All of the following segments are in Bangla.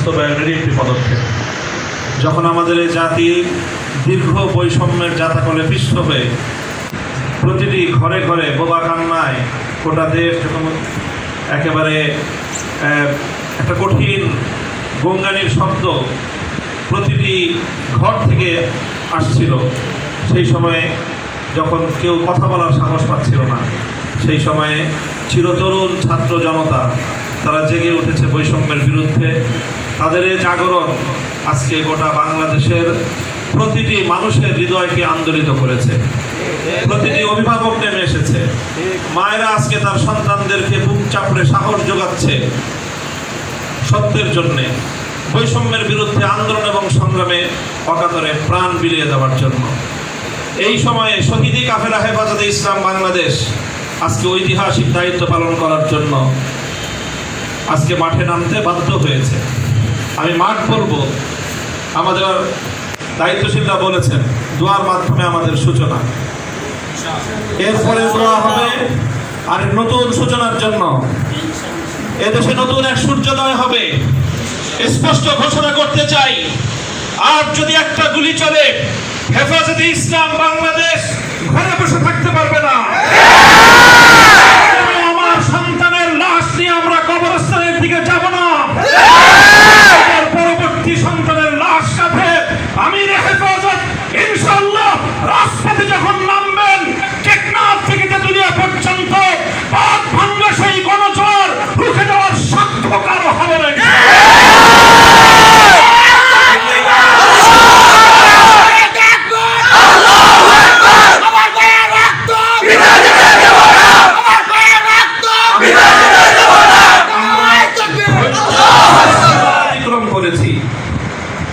বাস্তবায়নেরই একটি পদক্ষেপ। যখন আমাদের এই জাতি দীর্ঘ বৈষম্যের জাতাকলে পিষ্ট হয়ে প্রতিটি ঘরে ঘরে বোবা কান্নায় গোটা দেশ যখন একেবারে একটা কঠিন গঙ্গানির শব্দ প্রতিটি ঘর থেকে আসছিল, সেই সময়ে যখন কেউ কথা বলার সাহস পাচ্ছিল না, সেই সময়ে চিরতরুণ ছাত্র জনতা তারা জেগে উঠেছে বৈষম্যের বিরুদ্ধে। তাদের এই জাগরণ আজকে গোটা বাংলাদেশের প্রতিটি মানুষের হৃদয়কে আন্দোলিত করেছে। প্রতিটি অভিভাবক নেমে এসেছে। মায়েরা আজকে তার সন্তানদেরকে বুক চাপড়ে সাহস যোগাচ্ছে সত্যের জন্যে, বৈষম্যের বিরুদ্ধে আন্দোলন এবং সংগ্রামে অকাতরে প্রাণ বিলিয়ে দেওয়ার জন্য। এই সময়ে শহীদি কাফেলা হেফাজতে ইসলাম বাংলাদেশ আজকে ঐতিহাসিক দায়িত্ব পালন করার জন্য আজকে মাঠে নামতে বাধ্য হয়েছে। আমি মাঠ বলবো, আমাদের দায়িত্বশীলরা বলেছেন দোয়ার মাধ্যমে আমাদের সূচনা, এরপরে দোয়া হবে আর নতুন সূচনার জন্য। এদেশে নতুন এক সূর্যোদয় হবে। স্পষ্ট ঘোষণা করতে চাই, আর যদি একটা গুলি চলে হেফাজতে ইসলাম বাংলাদেশ ঘরে বসে থাকতে পারবে না। আমার সন্তানের লাশ নিয়ে আমরা কবরস্থানের দিকে যাব না। পরবর্তী সন্তানের লাশ সাথে আমির হেফাজত ইনশাআল্লাহ রাজপথে যখন নামবেন, টেকনাফ থেকে তেতুলিয়া পর্যন্ত পথ ভাঙ্গা সেই গণজোয়ার রুখে দেওয়ার সাক্ষ্য কারো হবে না।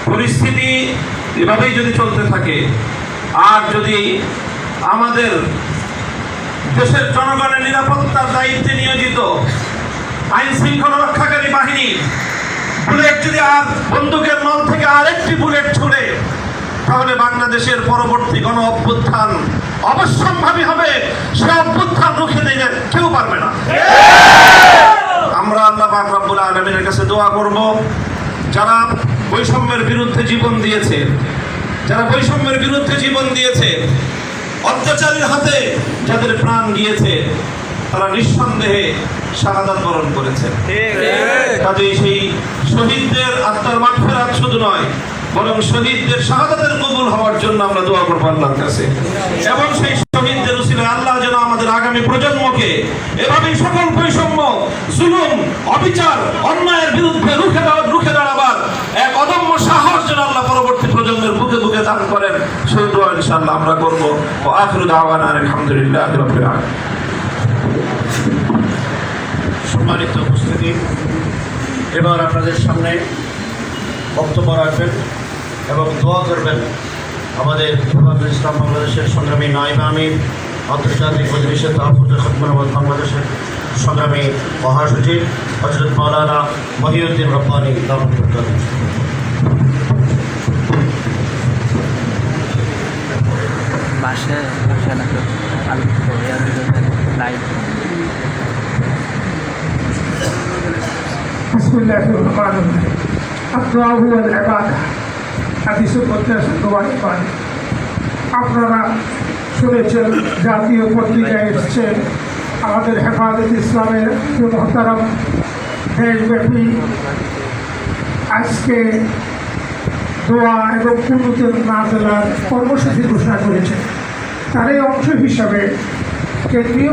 পরিস্থিতি এভাবেই যদি চলতে থাকে, আর যদি আমাদের দেশের জনগণের নিরাপত্তার দায়িত্বে নিয়োজিত আইন শৃঙ্খলা রক্ষাকারী বাহিনী বুলেট যদি আর বন্দুকের নল থেকে আরেকটি বুলেট ছুড়ে, তাহলে বাংলাদেশের পরবর্তী গণ অভ্যুত্থান অবশ্যম্ভাবী হবে। সে অভ্যুত্থান রুখে দিতে কেউ পারবে না। আমরা আল্লাহ পাক রব্বুল আলামিনের কাছে দোয়া করব, যারা বৈষম্যের বিরুদ্ধে জীবন দিয়েছে, যারা বৈষম্যের বিরুদ্ধে জীবন দিয়েছে, অত্যাচারীর হাতে যাদের প্রাণ গিয়েছে, তারা নিঃসন্দেহে শাহাদাত বরণ করেছে। কাজেই সেই শহীদদের আত্মার মাগফিরাত শুধু নয়, বরং শহীদদের শাহাদাতের কবুল হওয়ার জন্য আমরা দোয়া করব আল্লাহর কাছে। এবং সেই শহীদদের উসিলায় আল্লাহ যেন আমাদের আগামী প্রজন্মকে এভাবেই সকল বৈষম্য, জুলুম, অবিচার, অন্যায়ের বিরুদ্ধে রুখে দাঁড়াবার এক অদম্য সাহস যেন আল্লাহ পরবর্তী প্রজন্মের বুকে বুকে দান করেন, সেই দোয়া ইনশাআল্লাহ আমরা করব। ওয়া আখিরু দাওয়ানা আলহামদুলিল্লাহি রাব্বিল আলামিন। সম্মানিত উপস্থিতি, এবার আপনাদের সামনে বক্তব্য রাখবেন এবং দোয়া করবেন আমাদের হেফাজতে ইসলাম বাংলাদেশের সংগ্রামী নায়েব আমির, আন্তর্জাতিক মজলিসে তাহফুজে খতমুল বাংলাদেশের সংগ্রামী মহাসচিব হযরত মাওলানা মহিউদ্দিন রব্বানী দামাত। আপনারা শুনেছেন, জাতীয় পত্রিকায় এসছে আমাদের হেফাজত ইসলামের যে মহতারাম দেশব্যাপী আজকে দোয়া এবং কুনুতের নাজেলার কর্মসূচি ঘোষণা করেছে। তার এই অংশ হিসাবে কেন্দ্রীয়